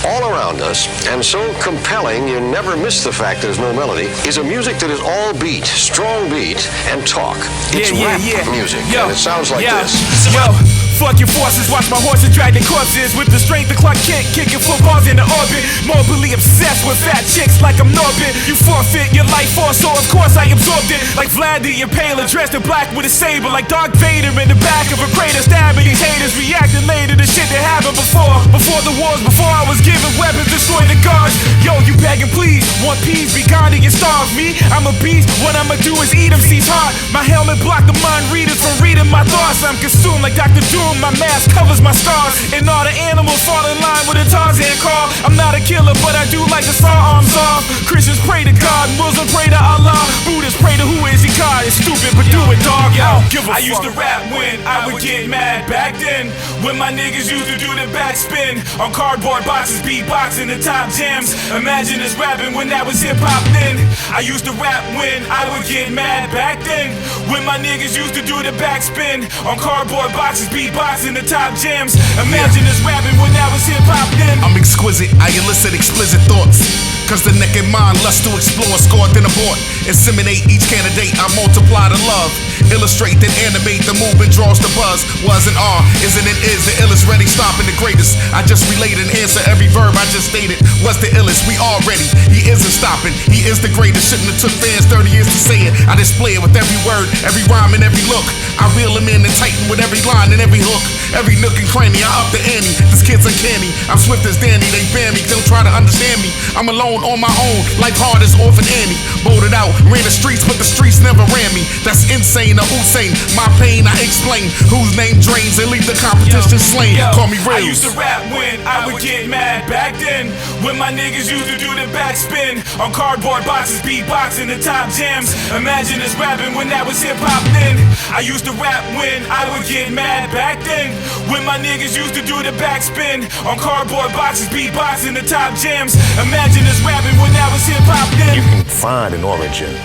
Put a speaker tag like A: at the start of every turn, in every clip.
A: all around us, and so compelling you never miss the fact there's no melody, is a music that is all beat, strong beat, and talk. It's rap music, and it sounds like this.
B: Fuck your forces, watch my horses drag their corpses with the strength of Clark Kent, kicking footballs into orbit. Morbidly obsessed with fat chicks like I'm Norbit. You forfeit your life force, so of course I absorbed it. Like Vlad the Impaler, dressed in black with a saber. Like Darth Vader in the back of a crater, stabbing these haters, reacting later to shit that happened before. Before the wars, before I was given weapons, destroy the guards. Yo, you begging please, want peace, be kind to your starve. Me, I'm a beast, what I'ma do is eat them, seize heart. My helmet blocked the mind readers from reading my thoughts. I'm consumed like Dr. Doom. My mask covers my scars, and all the animals fall in line with a Tarzan call. I'm not a killer, but I do like to saw arms off. Christians pray to God, Muslims pray to Allah, Buddhists pray to who is he God. It's stupid, but do it, dog. I used to rap when I would get mad back then, when my niggas used to do the backspin on cardboard boxes, beatboxing the top jams. Imagine us rapping when that was hip hop then. I used to rap when I would get mad back then, when my niggas used to do the backspin on cardboard boxes, beatboxing the top jams. Imagine us rapping when that was hip-hop then.
C: I'm exquisite, I elicit explicit thoughts, cause the naked mind lusts to explore, score then abort. Inseminate each candidate, I multiply the love. Illustrate then animate, the movement draws the buzz. Was and are, isn't and is, the illest ready, stopping the greatest. I just relate and answer every verb I just stated. Was the illest, we all ready. He isn't stopping, he is the greatest. Shouldn't have took fans 30 years to say it. I display it with every word, every rhyme and every look. I reel him in and tighten with every line and every hook. Every nook and cranny, I up the ante. This kid's uncanny, I'm swift as Danny. They ban me, don't try to understand me. I'm alone on my own, life hard as Orphan Annie. Bolted out, ran the streets, but the streets never ran me. That's insane, or Usain. My pain, I explain. Whose name drains and leave the competition slain. Call me Rails.
B: I used to rap when I would get mad back then, when my niggas used to do the backspin on cardboard boxes, beatboxing the top jams. Imagine us rapping when that was hip hop then. I used to rap when I would get mad back then, when my niggas used to do the backspin on cardboard boxes, beatboxing the top jams. Imagine us rapping when that was hip hop then.
A: You can find an origin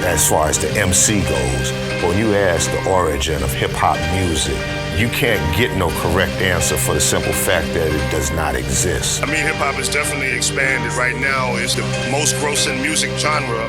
A: as far as the MC goes. When you ask the origin of hip-hop music, you can't get no correct answer for the simple fact that it does not exist.
D: I mean, hip-hop is definitely expanded right now. It's the most grossing music genre,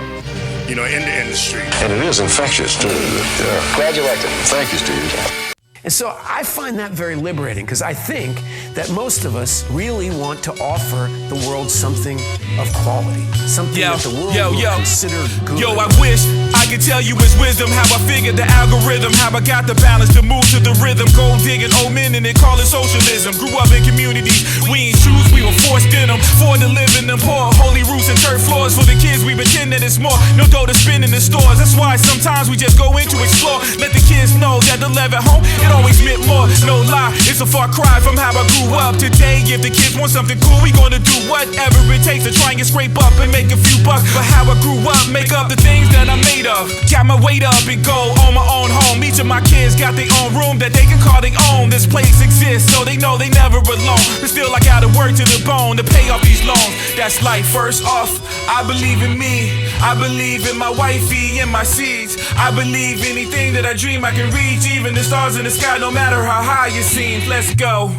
D: in the industry.
A: And it is infectious, too. Yeah.
E: Glad you liked it.
A: Thank you, Steve.
E: And so I find that very liberating, because I think that most of us really want to offer the world something of quality, something that the world will consider good.
B: I wish I could tell you his wisdom, how I figured the algorithm, how I got the balance to move to the rhythm. Gold digging old men and they call it socialism. Grew up in communities, we ain't choose, we were forced in them. For the living and poor, holy roofs and turf floors. For the kids, we pretend that it's more. No dough to spend in the stores. That's why sometimes we just go in to explore. Let the kids know that the love at home, it always meant more. No lie, it's a far cry from how I grew up. Today, if the kids want something cool, we gonna do whatever it takes to try and scrape up and make a few bucks. But how I grew up, make up the things that I'm made of. Got my weight up and go on my own home. Each of my kids got their own room that they can call their own. This place exists, so they know they never alone. But still, I gotta work to the bone to pay off these loans. That's life. First off, I believe in me. I believe in my wifey and my seeds. I believe anything that I dream I can reach, even the stars in the sky, no matter how high it seems. Let's go.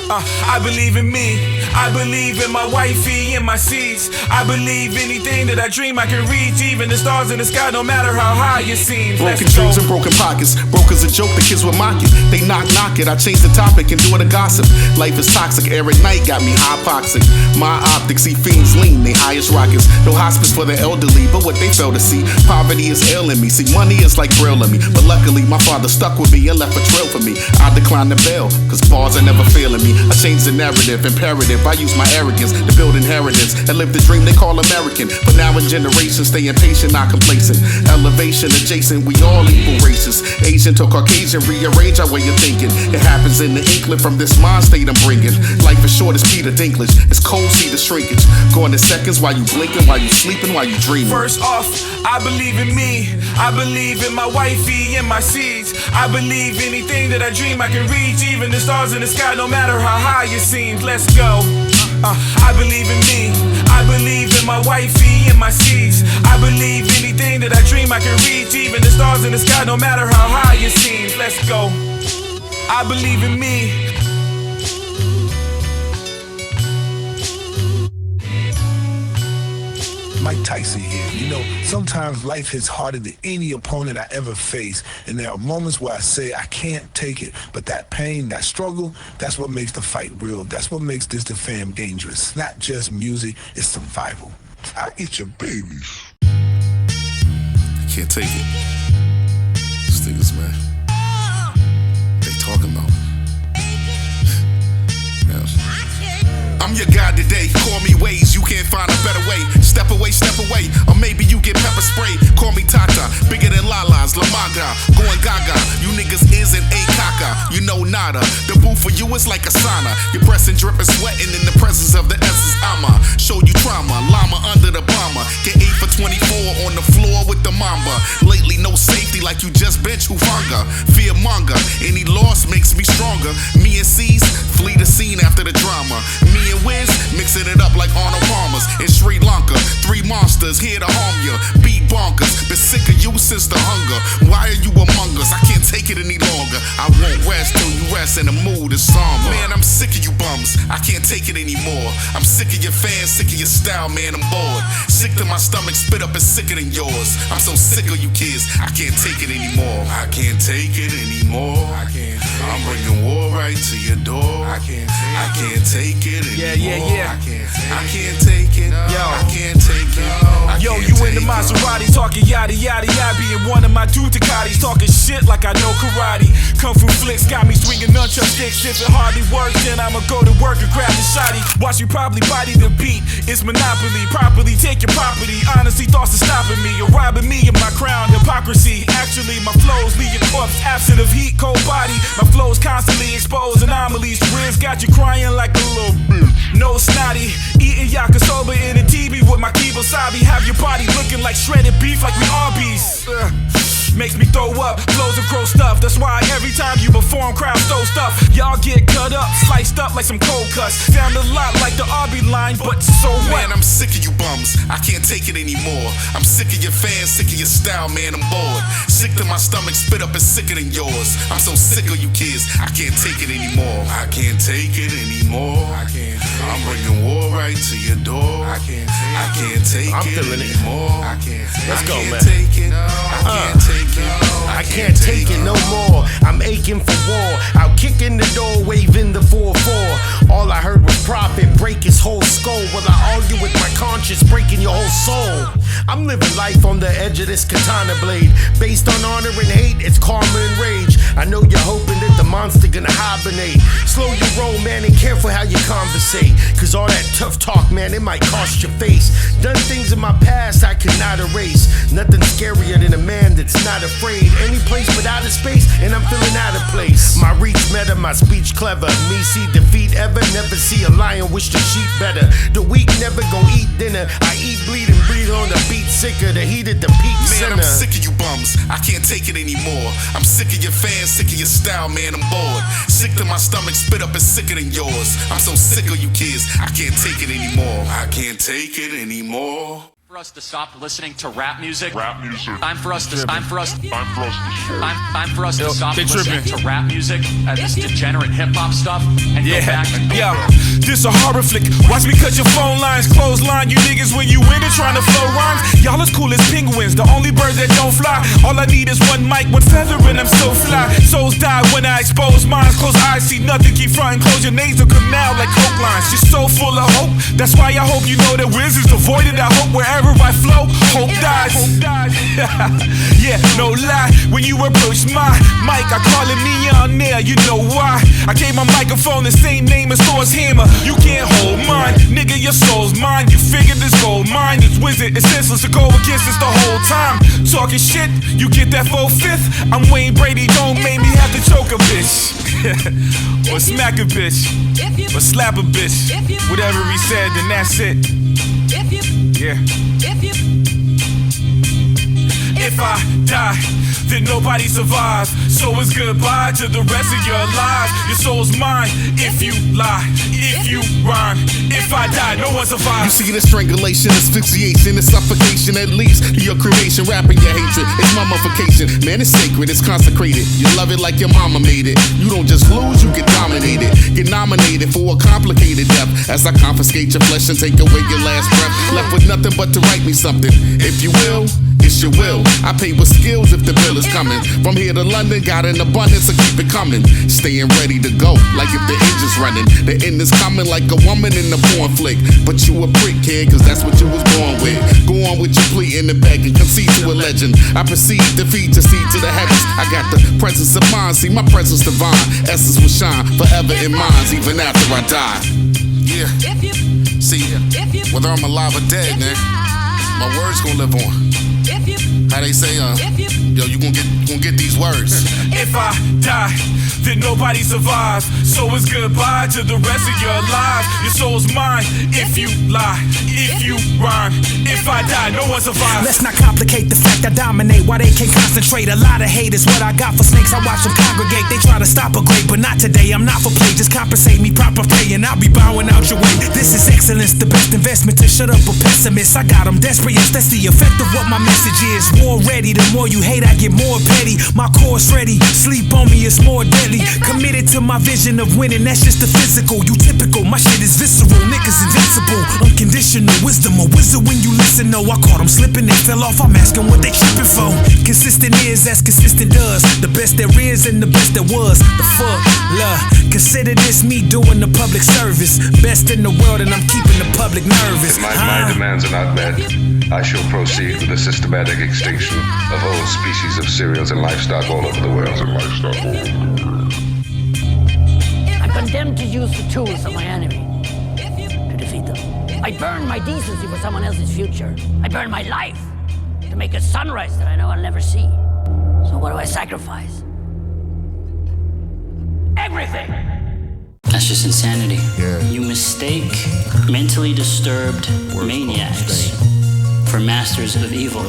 B: I believe in me. I believe in my wifey and my seeds. I believe anything that I dream I can reach, even the stars in the sky, no matter how high it seems.
C: Broken dreams and broken pockets. Broke as a joke, the kids would mock it. They knock it. I change the topic and do it a gossip. Life is toxic. Air at night got me hypoxic. My optics see fiends lean, they highest rockets. No hospice for the elderly, but what they fail to see, poverty is ailing me. See, money is like braille in me, but luckily my father stuck with me and left a trail for me. I declined the bail, cause bars are never failing me. I changed the narrative, imperative. I use my arrogance to build inheritance and live the dream they call American. But now in generations, stay impatient, not complacent. Elevation adjacent, we all equal races. Asian to Caucasian, rearrange our way of thinking. It happens in the inkling from this mind state I'm bringing. Life is short as Peter Dinklage. It's cold, see the shrinkage. Going in seconds while you blinking, while you sleeping, while you dreaming.
B: First off, I believe in me. I believe in my wifey and my seeds. I believe anything that I dream I can reach, even the stars in the sky, no matter how high it seems. Let's go. I believe in me. I believe in my wifey and my seeds. I believe anything that I dream I can reach, even the stars in the sky, no matter how high it seems. Let's go. I believe in me.
F: Mike Tyson here. You know, sometimes life hits harder than any opponent I ever faced. And there are moments where I say I can't take it. But that pain, that struggle, that's what makes the fight real. That's what makes this the Pham dangerous. It's not just music, it's survival. I'll eat your babies.
C: I can't take it. These niggas, man. They talking about me. I'm your guy today, call me Waze, you can't find a better way. Step away, or maybe you get pepper spray. Call me Tata, bigger than Lala's, La Maga, going gaga. You niggas is and ain't caca, you know nada. The booth for you is like a sauna. You're pressing, dripping, sweating in the presence of the essence. I'ma show you trauma, llama under the bomber. Get 8 for 24 on the floor with the mamba. Lately no safety like you just bench Hufanga. Fear monger, any loss makes me stronger. Me and C's flee the scene after the drama. Me and Wiz mixing it up like Arnold Palmer's in Sri Lanka. 3 monsters here to harm ya. Beat bonkers, been sick of you since the hunger. Why are you among us? I can't take it any longer. I won't rest till you rest and the mood is somber. Man, I'm sick of you bums. I can't take it anymore. I'm sick of your fans, sick of your style, man. I'm bored. Sick to my stomach, spit up is sicker than yours. I'm so sick of you kids. I can't take it anymore. I can't take it anymore. I'm bringing war right to your door. I can't take it anymore.
B: Yeah.
C: I can't take it.
B: Yo.
C: I can't take it.
B: Yo, you in the Maserati talking yada yada yada, being one of my Ducatis talking shit like I know karate. Kung Fu flicks got me swinging nunchuck sticks. If it hardly works, then I'ma go to work and grab the shotty. Watch me probably body the beat. It's monopoly. Properly take your property. Honestly, thoughts are stopping me. You're robbing me of my crown. Hypocrisy. Actually, my flows leave your corpse absent of heat, cold body. My flows constantly expose anomalies. Riz got you crying like a little bitch. No snotty. Eating yakisoba in a TV with my kibosabi. Have your body looking like shredded beef like we Arby's. Makes me throw up, flows of gross stuff. That's why every time you perform, crowds throw stuff. Y'all get cut up, sliced up like some cold cuts. Sound a lot like the Arby line, but so what?
C: Man, I'm sick of you bums. I can't take it anymore. I'm sick of your fans, sick of your style, man. I'm bored. Sick to my stomach, spit up is sicker than yours. I'm so sick of you kids. I can't take it anymore. I can't take it anymore. I'm bringing war right to your door. I can't take it anymore.
A: Let's go, man.
G: I can't take it no more. I'm aching for war. Out kicking the door, waving the 4-4. All I heard was profit break his whole skull. While I argue with my conscience, breaking your whole soul. I'm living life on the edge of this katana blade. Based on honor and hate, it's karma and rage. I know you're hoping that the monster gonna hibernate. Slow your roll, man, and careful how you conversate. Cause all that tough talk, man, it might cost your face. Done things in my past I cannot erase. Nothing scarier than a man that's not afraid. Any place but outer space, and I'm feeling out of place. My reach meta, my speech clever. Me see defeat ever, never see a lion wish the sheep better. The weak never gon' eat dinner. I eat, bleed, and breathe on the beat sicker. The heat at the peak center.
C: Man, I'm sick of you bums. I can't take it anymore. I'm sick of your fans, sick of your style, man. I'm bored. Sick to my stomach, spit up is sicker than yours. I'm so sick of you kids. I can't take it anymore. I can't take it anymore.
H: For us to stop listening to rap music.
B: Time
H: for us to stop listening to rap music and this degenerate hip hop stuff and go back and
B: this a horror flick. Watch me cut your phone lines, clothesline you niggas when you in it trying to flow rhymes. Y'all as cool as penguins, the only birds that don't fly. All I need is one mic, one feather, and I'm so fly. Souls die when I expose minds. Close eyes, see nothing, keep fronting. Close your nasal canal like coke lines. You're so full of hope. That's why I hope you know that Wiz is avoided. I hope wherever I flow, hope dies. Yeah, no lie. When you approach my mic, I call it millionaire. You know why? I gave my microphone the same name as Thor's hammer. You can't hold mine, nigga. Your soul's mine. You figured this gold mine is wizard. It's senseless to go against this the whole time. Talking shit, you get that 4/5. I'm Wayne Brady. Don't make me have to choke a bitch. Or smack a bitch. Or slap a bitch. Whatever he said, then that's it. Yeah. If I die, then nobody survives. So it's goodbye to the rest of your lives. Your soul's mine if you lie, if you rhyme. If I die, die, no one survives.
C: You see the strangulation, asphyxiation, and suffocation at least. Your cremation, rapping your hatred. It's mummification. Man, it's sacred, it's consecrated. You love it like your mama made it. You don't just lose, you get dominated. Get nominated for a complicated death as I confiscate your flesh and take away your last breath. Left with nothing but to write me something. If you will, it's your will. I pay with skills if the bill is coming. From here to London, got an abundance, so keep it coming. Staying ready to go, like if the engine's running. The end is coming like a woman in a porn flick. But you a prick, kid, cause that's what you was born with. Go on with your plea in the bag and concede to a legend. I proceed to feed your seed to the heavens. I got the presence of mind, see my presence divine. Essence will shine forever in minds, even after I die. Yeah, see, whether I'm alive or dead, man, my words gonna live on. How they say, yo, you gon' get these words.
B: If I die, then nobody survives. So it's goodbye to the rest of your life. Your soul's mine if you lie, if you rhyme. If I die, no one survives.
I: Let's not complicate the fact I dominate while they can't concentrate. A lot of hate is what I got for snakes. I watch them congregate. They try to stop a great, but not today. I'm not for play. Just compensate me proper pay and I'll be bowing out your way. This is excellence, the best investment to shut up a pessimist. I got them desperate, yes, that's the effect of what my message is. War ready, the more you hate, I get more petty. My core's ready, sleep on me, it's more deadly. Committed to my vision of winning, that's just the physical. You typical, my shit is visceral, niggas invincible. Unconditional wisdom, a wizard when you listen. No, I caught them slipping, they fell off, I'm asking what they tripping for. Consistent is as consistent does. The best there is and the best there was. The fuck, love. Consider this me doing the public service. Best in the world and I'm keeping the public nervous.
J: If my demands are not met, I shall proceed with the systematic extinction of whole species of cereals and livestock all over the world.
K: I'm condemned to use the tools of my enemy to defeat them. I burn my decency for someone else's future. I burn my life to make a sunrise that I know I'll never see. So what do I sacrifice? Everything!
L: That's just insanity. Yeah. You mistake mentally disturbed maniacs for masters of evil.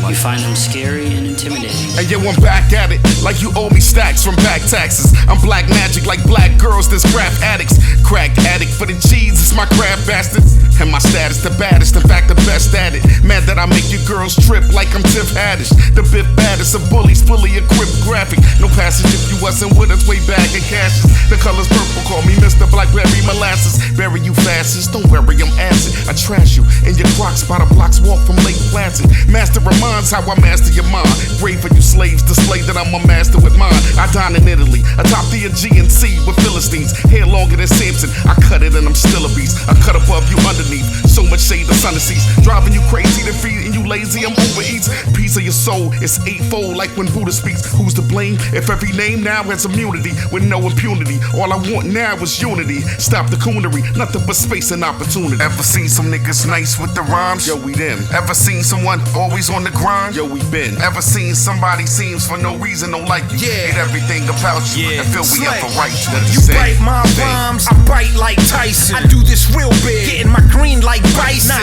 L: You find them scary and intimidating.
C: And yo, I'm back at it, like you owe me stacks from back taxes. I'm black magic like black girls, that's craft addicts. Crack addict for the cheese, it's my craft bastards. And my status the baddest, in fact the best at it. Mad that I make your girls trip like I'm Tiff Haddish. The bit baddest of bullies, fully equipped graphic. No passage if you wasn't with us way back in cashes. The color's purple, call me Mr. Blackberry Molasses. Bury you fastest, don't worry, I'm acid. I trash you, and your clocks by the blocks walk from Lake Placid. Master reminds how I master your mind. Brave for you slaves, display that I'm a master with mine. I dine in Italy, atop the Aegean Sea with Philistines. Hair longer than Samson, I cut it and I'm still a beast. I cut above you underneath, so much shade the sun sees. Driving you crazy, to feeding you lazy, I'm Uber Eats. Piece of your soul, it's eightfold like when Buddha speaks. Who's to blame if every name now has immunity with no impunity? All I want now is unity. Stop the coonery, nothing but space and opportunity. Ever seen some niggas nice with the rhymes? Yo, we them. Ever seen someone always on the grind? Yo, we been. Ever seen somebody seems for no reason don't like you? Hate everything about you and feel we ever right you.
G: You bite my rhymes, I bite like Tyson. I do this real big, getting my green like Bison.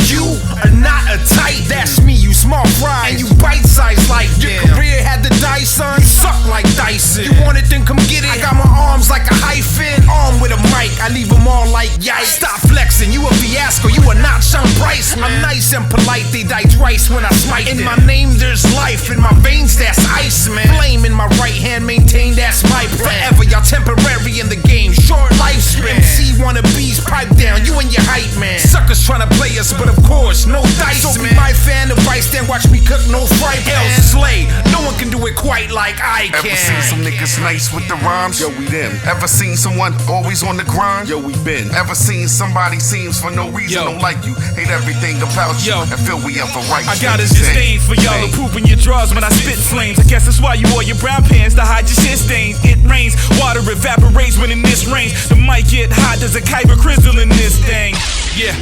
G: You are not a tight, that's me, you small fry. And you bite size like your career had to die, son. You suck like Dyson. You want it, then come get it. I got my arms like a hyphen, armed with a mic. I leave them all like yikes. Stop flexing, you a fiasco, you are not Sean Price. I'm nice and polite, they die twice when I smite. In my name there's life, in my veins that's ice, man. Flame in my right hand, maintain that's my plan. Forever, y'all temporary in the game, short lifespan. MC wanna bees, pipe down, you and your hype man. Suckers tryna play us, but of course, no dice, so man. Be my fan, advice, then watch me cook no fry pan. Slay, no one can do it quite like I can.
C: Ever seen some niggas nice with the rhymes? Yo, we them. Ever seen someone always on the grind? Yo, we been. Ever seen somebody seems for no reason don't like you? Hate everything about you and feel we ever right.
B: I got a disdain for y'all approving your draws when I spit flames. I guess that's why you wore your brown pants to hide your shit stains. It rains, water evaporates when in this range. The mic get hot, there's a kyber crystal in this thing. Yeah,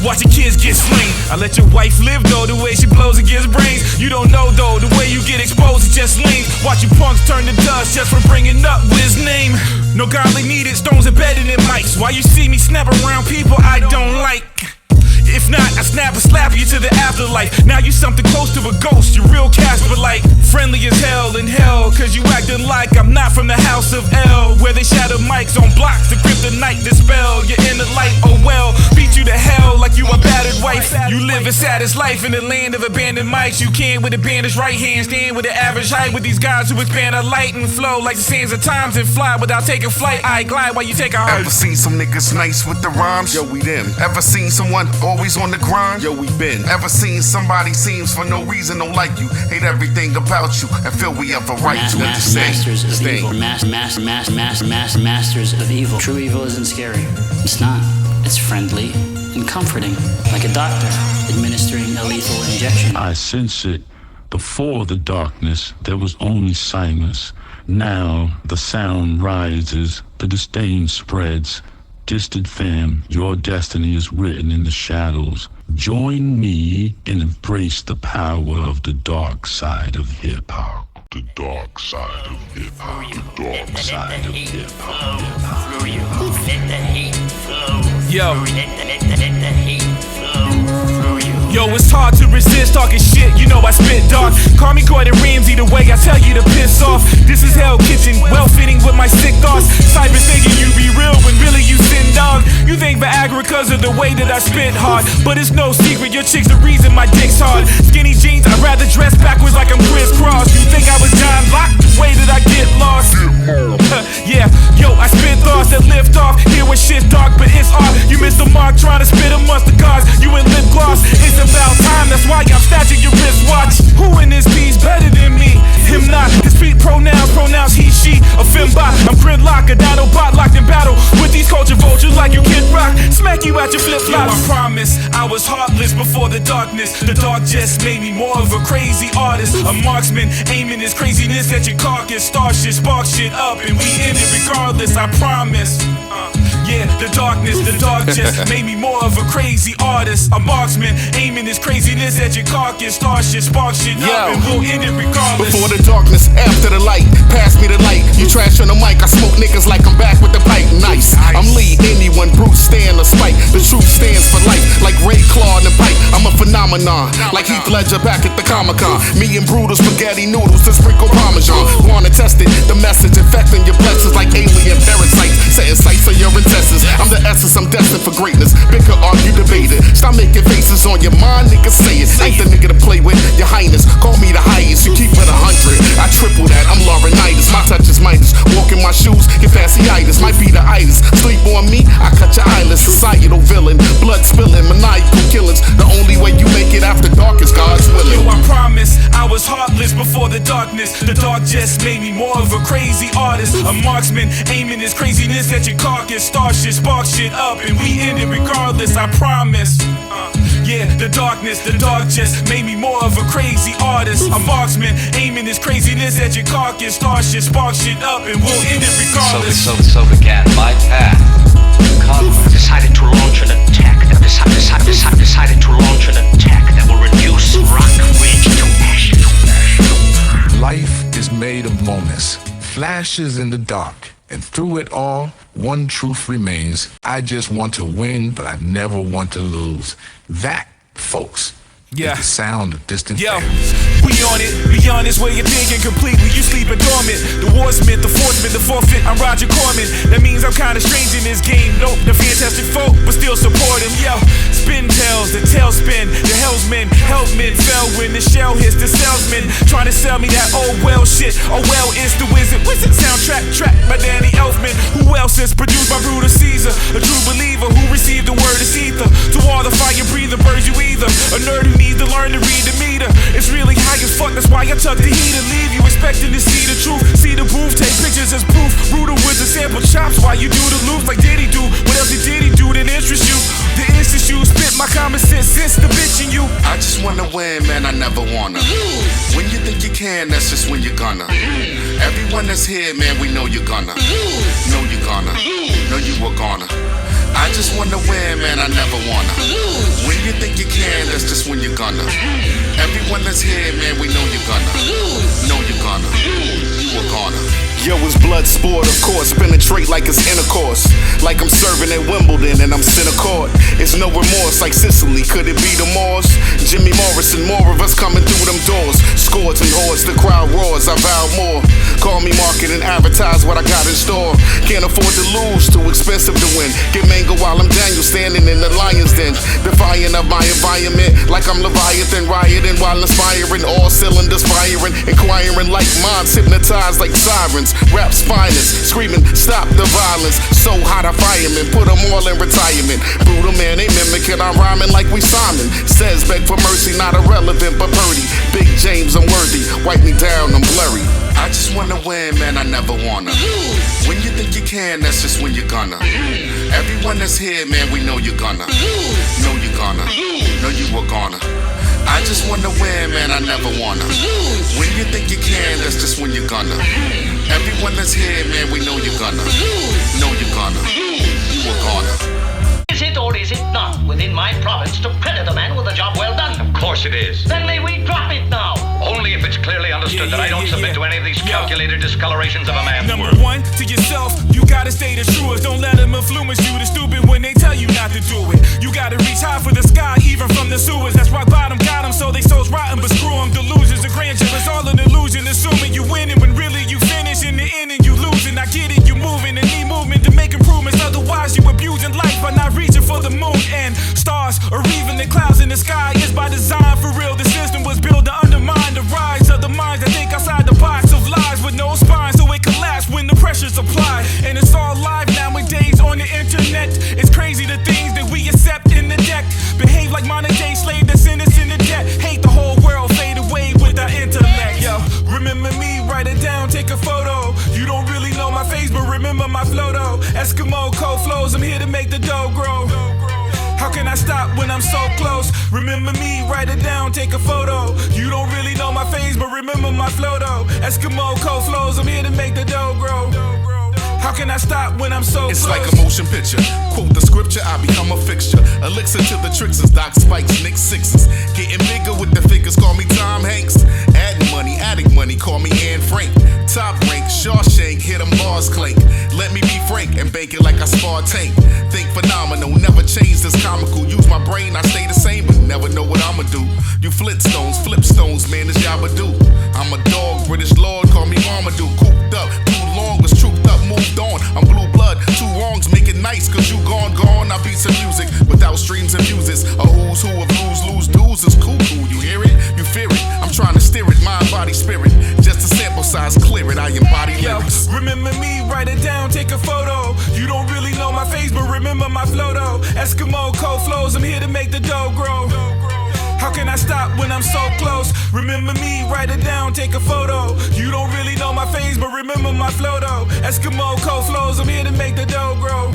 B: watch your kids get slain. I let your wife live though, the way she blows and gets brains. You don't know though, the way you get exposed is just lame. Watch you punks turn to dust just for bringing up Wiz's name. No godly needed, stones embedded in mics. Why you see me snap around people I don't like? If not, I snap and slap you to the afterlife. Now you something close to a ghost, you real Casper like. Friendly as hell in hell, cause you acting like I'm not from the house of L, where they shatter mics on blocks to kryptonite dispel your inner light, oh well. live a saddest life in the land of abandoned mics. You can with a bandaged right hand, stand with the average height with these guys who expand our light and flow like the sands of times and fly without taking flight. I glide while you take a heart.
C: Ever seen some niggas nice with the rhymes? Yo, we them. Ever seen someone always on the grind? Yo, we been. Ever seen somebody seems for no reason don't like you, hate everything about you, and feel we have a right to
L: Masters of evil. Masters of evil. True evil isn't scary. It's not. It's friendly and comforting, like a doctor administering a lethal injection.
M: I sense it. Before the darkness, there was only silence. Now the sound rises, the disdain spreads. Distant Pham, your destiny is written in the shadows. Join me and embrace the power of the dark side of hip-hop. The dark side of hip-hop. The dark side of hip-hop.
K: Let the hate flow.
B: Yo.
K: Let the hate flow through you.
B: Yo, it's hard to resist talking shit, you know I spit dark. Call me Gordon Ramsay the way I tell you to piss off. This is Hell Kitchen, well fitting with my sick thoughts. Cyber thinking you be real when really you sin dog. You think Viagra cause of the way that I spit hard, but it's no secret, your chick's the reason my dick's hard. Skinny jeans, I'd rather dress backwards like I'm crisscross. You think I was John Locke? The way that I get lost. Yeah, yo, I spit thoughts that lift off. Here where shit's dark, but it's art. You missed the mark trying to spit amongst the gods. You in lip gloss, it's about time, that's why I'm snatching your wristwatch. Who in this piece better than me? Him not, his feet pronouns he, she, a fembot. I'm gridlock, a dinobot locked in battle with these culture vultures like you Kid Rock. Smack you out your flip-flops. Yo, I promise, I was heartless before the darkness. The dark just made me more of a crazy artist. A marksman, aiming his craziness at your carcass. Start shit, spark shit up, and we end it regardless, I promise. Yeah, the dark just made me more of a crazy artist. A marksman, aiming his craziness at your carcass. Start shit, spark shit up, and we'll end it regardless.
C: Before the darkness, after the light, pass me the light. You trash on the mic, I smoke niggas like I'm back with the pipe. Nice. I'm Lee, anyone, Bruce, Stan, or Spike. The truth stands for life, like Ray Claw in the pipe. I'm a phenomenon, like Heath Ledger back at the Comic-Con. Me and brutal spaghetti noodles to sprinkle Parmesan. Wanna test it, the message infecting your blessings like alien parasites. Setting sights on your intestines. I'm the essence, I'm destined for greatness. Bicker, argue, debate it. Stop making faces on your mind, nigga, say it. Ain't the nigga to play with, your highness. Call me the highest, you keep it 100. I triple that, I'm Laurinaitis. My touch is Midas. Walk in my shoes, get fasciitis. Might be the itis. Sleep on me, I cut your eyelids. Societal villain, blood spilling, maniacal killings. The only way you make it after dark is God's willing.
B: Yo, I promise, I was heartless before the darkness. The dark just made me more of a crazy artist. A marksman, aiming his craziness at your carcass. Start shit, spark shit up, and we end it regardless, I promise. Yeah, the dark just made me more of a crazy artist. A marksman, aiming his craziness at your carcass. Start shit, spark shit up, and we'll end it regardless.
N: So began my path. Connor decided to launch an attack. Decided to launch an attack that will reduce Rock Ridge to ash.
F: Life is made of moments, flashes in the dark. And through it all, one truth remains. I just want to win, but I never want to lose. That, folks, is the sound of distant
B: Yo,
F: fans.
B: we on it, beyond this way you're thinking completely. You sleeping dormant. The warsmith, the forceman, the forfeit. I'm Roger Corman. That means I'm kinda strange in this game. Nope, the Fantastic Four, but still support him. Yo, spin tails, the tailspin, the hellsmen, helpmen fell when the shell hits the salesman. Trying to sell me that oh well shit. Oh well, it's the wizard soundtrack tracked by Danny Elfman. Who else is produced by Brutus Caesar? A true believer who received the word is ether. To all the fire breathing birds you either. A nerd who needs to learn to read the meter. It's really high as fuck, that's why I tuck the heat and leave you expecting to see the truth. See the booth, take pictures as proof. Brutal with the sample chops while you do the loops like did he do? What else did he do that interests you? The instant you spit my common sense the bitch in you.
C: I just wanna win, man, I never wanna lose. When you think you can, that's just when you're gonna. Everyone that's here, man, we know you're gonna. Know you're gonna. Know you were gonna. I just wanna win, man, I never wanna lose. When you think you can, that's just when you're gonna. Everyone that's here, man, we know you're gonna. Know you're gonna. You were gonna. Yo, it's blood sport, of course. Penetrate like it's intercourse. Like I'm serving at Wimbledon and I'm center court. It's no remorse like Sicily. Could it be the Moors? Jimmy Morrison, more of us coming through them doors. Scores and hordes, the crowd roars, I vow more. Call me market and advertise what I got in store. Can't afford to lose, too expensive to win. Get mango while I'm Daniel standing in the lion's den. Defiant of my environment, like I'm Leviathan. Rioting while inspiring, all cylinders firing. Inquiring like minds, hypnotized like sirens. Rap spineless, screaming, stop the violence. So hot I firemen, put them all in retirement. Brutal man, they mimicking, I'm rhyming like we Simon. Says beg for mercy, not irrelevant but purdy. Big James, I'm worthy, wipe me down, I'm blurry. I just wanna win, man, I never wanna lose. When you think you can, that's just when you're gonna. Everyone that's here, man, we know you're gonna. Know you're gonna. Know you were gonna. I just wanna win, man, I never wanna lose. When you think you can, that's just when you're gonna. Everyone that's here, man, we know you're gonna. Know you're gonna. You were gonna.
N: Is it or is it not within my province to credit a man with a job well done?
H: Of course it is.
N: Then may we drop it now?
H: Only if it's clearly understood that I don't submit to any of these calculated discolorations of a man's
B: Number
H: worth.
B: one, to yourself, you gotta stay the truest. Don't let them influence you. The stupid when they tell you not to do it. You gotta reach high for the sky, even from the sewers. That's rock bottom, got them, so they souls rotten, but screw them. Delusions of grandeur, it's all an illusion. Assuming you winning when really you finish in the end and you losing. I get it, you moving and need movement to make improvements. Otherwise, you abusing life by not reaching for the moon and stars, or even the clouds in the sky. It's by design, for real. The system was built to undermine the rise of the minds that think outside the box of lies with no spine, so it collapsed when the pressure's applied. And it's all live nowadays on the internet. It's crazy the things that we accept in the deck. Behave like modern day slave that's innocent in debt. Hate the whole world, fade away with our intellect. Yo, remember me, write it down, take a photo. You don't really know my face, but remember my flow though. Eskimo cold flows, I'm here to make the dough grow. How can I stop when I'm so close? Remember me, write it down, take a photo. You don't really know my face, but remember my flow though. Eskimo cold flows, I'm here to make the dough grow. How can I stop when I'm so
C: It's
B: close?
C: like a motion picture. Quote the scripture, I become a fixture. Elixir to the tricksters, Doc Spikes, Nick Sixes. Getting bigger with the figures, call me Tom Hanks. Adding money, call me Anne Frank. Top rank, Shawshank, hit them bars clank. Let me be frank and bake it like I spar tank. Think phenomenal, never change this comical. Use my brain, I stay the same, but never know what I'ma do. You Flintstones, flipstones, man, it's Yabba-Doo. I'm a dog, British lord, call me Marmaduke. Cooped up, too long, was trooped up, moved on. I'm blue blood, two wrongs, make it nice, cause you gone. I beat some music without streams and muses. A who's who of lose dudes is cool. You hear it? You fear it? I'm trying to steer it, mind, body, spirit. Just a sample size, clear it, I embody lyrics.
B: Remember me, write it down, take a photo. You don't really know my face, but remember my flow though. Eskimo cold flows, I'm here to make the dough grow. How can I stop when I'm so close? Remember me, write it down, take a photo. You don't really know my face, but remember my flow though. Eskimo cold flows, I'm here to make the dough grow.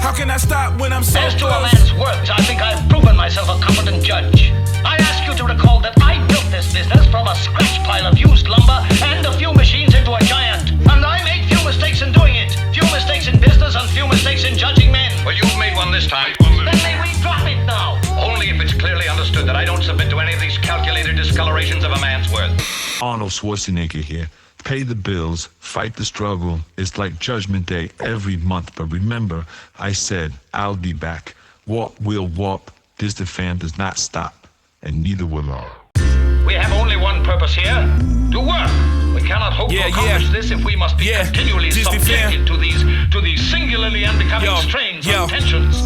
B: How can I stop when I'm so
N: As to a
B: close?
N: man's worth, I think I've proven myself a competent judge. I ask you to recall that I built this business from a scratch pile of used lumber and a few machines into a giant. And I made few mistakes in doing it. Few mistakes in business and few mistakes in judging men.
H: Well, you've made one this time.
N: Then may we drop it now?
H: Only if it's clearly understood that I don't submit to any of these calculated discolorations of a man's worth.
M: Arnold Schwarzenegger here. Pay the bills, fight the struggle. It's like Judgment Day every month. But remember, I said I'll be back. Walk will walk. Disdain does not stop, and neither will I.
N: We have only one purpose here: to work. We cannot hope to accomplish this if we must be continually subjected to these singularly unbecoming strains and tensions.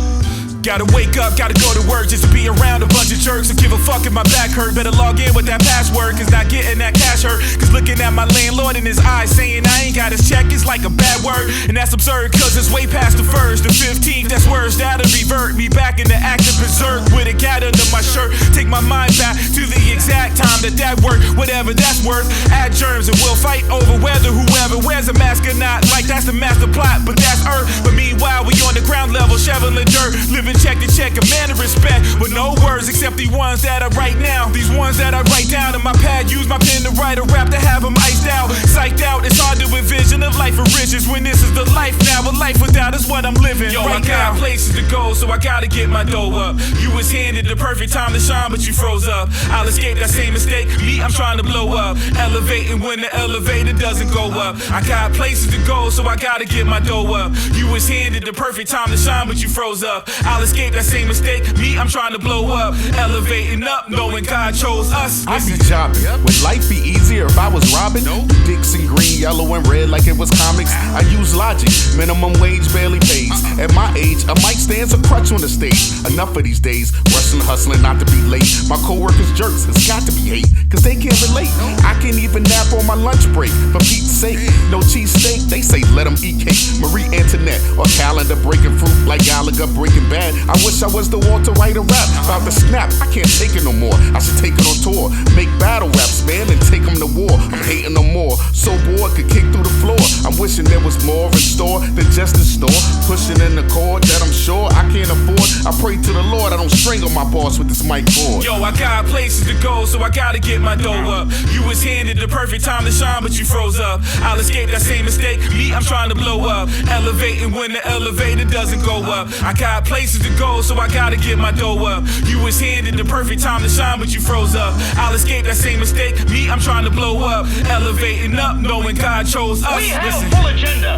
B: Gotta wake up, gotta go to work just to be around a bunch of jerks who give a fuck if my back hurt. Better log in with that password, cause not getting that cash hurt. Cause looking at my landlord in his eyes saying I ain't got his check is like a bad word. And that's absurd cause it's way past the 1st. The 15th, that's worse, that'll revert me back into active berserk with a cat under my shirt. Take my mind back to the exact time that worked, whatever that's worth. Add germs and we'll fight over whether whoever wears a mask or not. Like that's the master plot, but that's Earth. But meanwhile we on the ground level shoveling dirt, living check to check, a man of respect with no words except the ones that I write now. These ones that I write down in my pad, use my pen to write a rap to have them iced out. Psyched out, it's hard to envision a life of riches when this is the life now. A life without is what I'm living. Yo, right I got places to go, so I gotta get my dough up. You was handed the perfect time to shine, but you froze up. I'll escape that same mistake. Me, I'm trying to blow up. Elevating when the elevator doesn't go up. I got places to go, so I gotta get my dough up. You was handed the perfect time to shine, but you froze up. I'll escape that same mistake. Me, I'm trying to blow up. Elevating up, knowing God chose us.
C: I'd be jobbing. Would life be easier if I was robbing? Dixon green, yellow, and red like it was comics. I use logic. Minimum wage barely pays. At my age, a mic stands a crutch on the stage. Enough of these days, rushing, hustling, not to be late. My co-workers jerks, it's got to be hate, cause they can't relate. I can't even nap on my lunch break, for Pete's sake. No cheesesteak, they say let them eat cake. Marie Antoinette, or calendar breaking fruit like Gallagher Breaking Bad. I wish I was the Walter White of rap. About to snap, I can't take it no more. I should take it on tour, make battle raps, man, and take them to war. I'm hating no more, so bored could kick through the floor. I'm wishing there was more in store than just a store. Pushing in the chord that I'm sure I can't afford. I pray to the Lord I don't strangle my boss with this mic cord.
B: Yo, I got places to go, so I gotta get my dough up. You was handed the perfect time to shine, but you froze up. I'll escape that same mistake. Me, I'm trying to blow up. Elevating when the elevator doesn't go up. I got places to go, so I gotta get my dough up. You was handed the perfect time to shine, but you froze up. I'll escape that same mistake. Me, I'm trying to blow up. Elevating up, knowing God chose us.
N: We have a full agenda.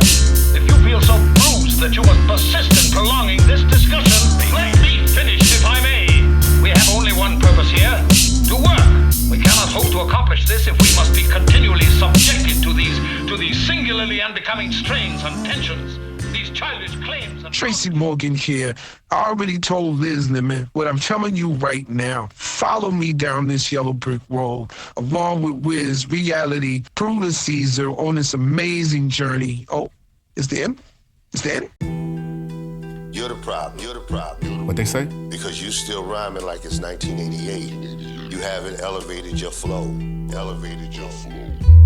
N: If you feel so bruised that you must persist in prolonging this discussion, let me finish, if I may. We have only one purpose here, to work. We cannot hope to accomplish this if we must be continually subjected to these singularly unbecoming strains and tensions, these childish claims.
F: Tracy Morgan here. I already told Liz Lemon what I'm telling you right now. Follow me down this yellow brick road, along with Wiz, Reality, Brutus Caesar on this amazing journey. Oh, is the end? Is the end?
A: You're the problem. You're the problem.
C: What they say?
A: Because you still rhyming like it's 1988. You haven't elevated your flow. Elevated your flow.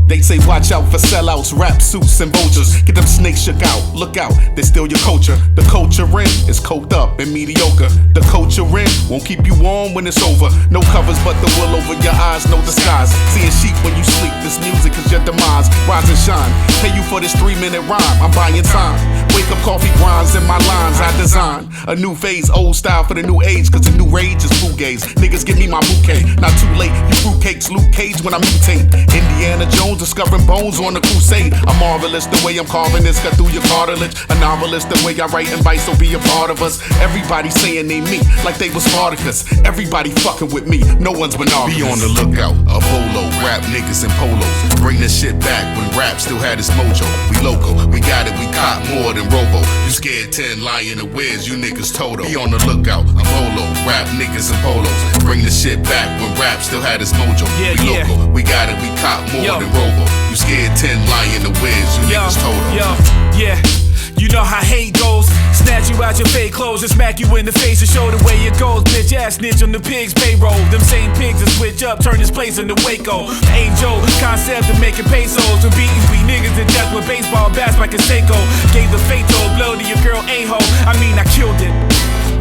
C: They say watch out for sellouts, rap suits, and vultures. Get them snakes shook out, look out, they steal your culture. The culture in is coked up and mediocre. The culture in won't keep you warm when it's over. No covers but the wool over your eyes, no disguise. Seeing sheep when you sleep, this music is your demise. Rise and shine, pay you for this 3-minute rhyme, I'm buying time. Wake up coffee grinds in my lines, I design a new phase, old style for the new age, cause the new rage is fugaze. Niggas give me my bouquet, not too late, you fruitcakes, Luke Cage when I mutate. Indiana Jones discovering bones on the crusade. I'm marvelous the way I'm carving this, cut through your cartilage. A novelist the way I write and bite, so be a part of us. Everybody saying they me, like they was Spartacus. Everybody fucking with me, no one's monogamous. Be on the lookout, a bolo, rap niggas in polos. Bring this shit back when rap still had its mojo. We local, we got it, we caught more than Robo. You scared 10, lying to Wiz, you niggas Toto. Be on the lookout, a bolo, rap niggas in polos. Bring this shit back when rap still had its mojo. We local, we got it, we caught more than Robo. You scared 10, lying to Wiz, you niggas Toto.
B: Yeah. You know how hate goes. Snatch you out your fake clothes and smack you in the face and show the way it goes. Bitch ass snitch on the pigs payroll. Them same pigs that switch up, turn this place into Waco. Angel, concept of making pesos and beating we niggas to death with baseball bats like a Seiko. Gave the fatal blow to your girl A-ho. I mean, I killed it.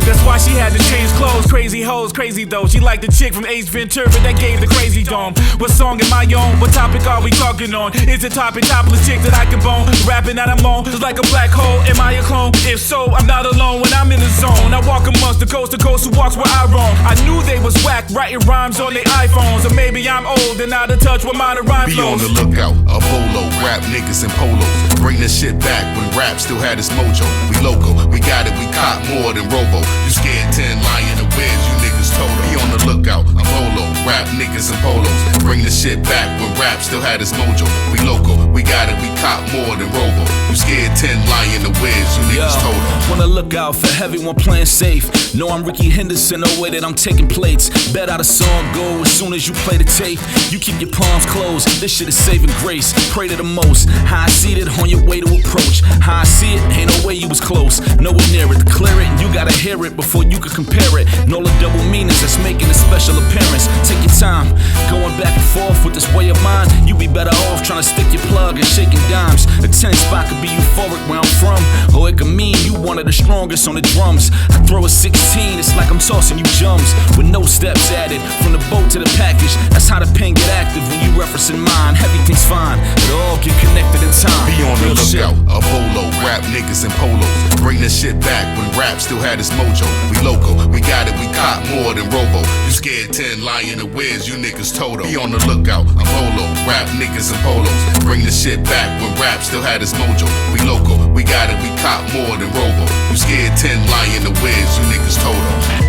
B: That's why she had to change clothes. Crazy hoes, crazy though. She like the chick from Ace Ventura that gave the crazy dome. What song am I on? What topic are we talking on? Is it topic topless chick that I can bone? Rapping that I'm on, just like a black hole. Am I a clone? If so, I'm not alone when I'm in the zone. I walk amongst the coast to coast who walks where I roam. I knew they was whack, writing rhymes on their iPhones. Or maybe I'm old and out of touch with modern rhyme
C: flows.
B: Be
C: on the lookout, a bolo, rap niggas in polos. Bring this shit back when rap still had its mojo. We local, we got it, we caught more than Robo. You scared 10, lying to Wiz, you niggas Toto. Be on the lookout, a bolo, rap niggas in polos. Bring this shit back when rap still had its mojo. We local, we got it, we caught more than Robo. You scared 10, lying to Wiz, you niggas Toto.
O: Wanna look out for everyone playing safe. Know I'm Ricky Henderson, no way that I'm taking plates. Bet how the song go as soon as you play the tape. You keep your palms closed, this shit is saving grace. Pray to the most, high seated on your way to approach. How I see it, ain't no way you was close. Nowhere near it, to clear it, you gotta hear it before you can compare it. And all the double meanings that's making a special appearance. Take take your time. Going back and forth with this way of mine, you be better off trying to stick your plug and shaking dimes. A tennis spot could be euphoric where I'm from, or it could mean you one of the strongest on the drums. I throw a 16, it's like I'm tossing you jumps with no steps added. From the boat to the package, that's how the pen get active when you referencing mine. Everything's fine, it all get connected in time.
C: Be on the
O: Real
C: lookout,
O: shit.
C: a bolo, rap niggas in polos. Bring this shit back when rap still had its mojo. We local, we got it, we cop more than Robo. You scared 10, lying to whiz, you niggas Toto. Be on the lookout, a bolo, rap niggas in polos. Bring this shit back when rap still had its mojo. We local, we got it, we cop more than Robo. You scared 10, lying to whiz, you niggas Toto.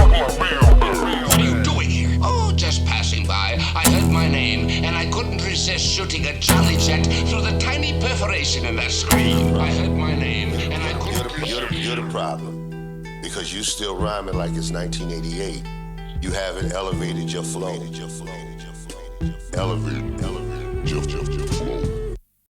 P: What are you doing here? Oh, just passing by. I heard my name, and I couldn't resist shooting a jolly jet through the tiny perforation in that screen. I heard my name, and I couldn't resist.
A: You're the problem. Because you still rhyming like it's 1988. You haven't elevated your flow. Elevated your flow.